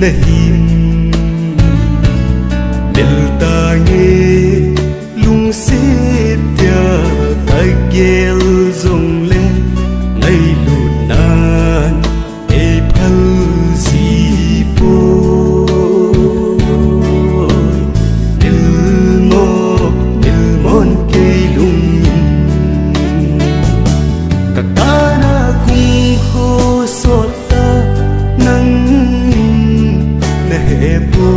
him del ta nghe lung xếp tia ta gel zong le ngay lụt nan e phal gì po nil mon ke lung ka ta na kung ho sot ta nang na he po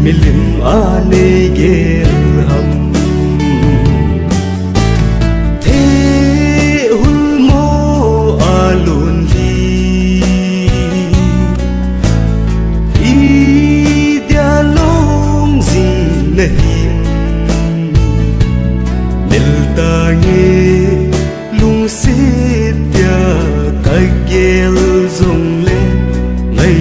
milim ane gel ham the hulmo alun li dialong zing nahi nil ta nge lung se tia ka gel zong le ngai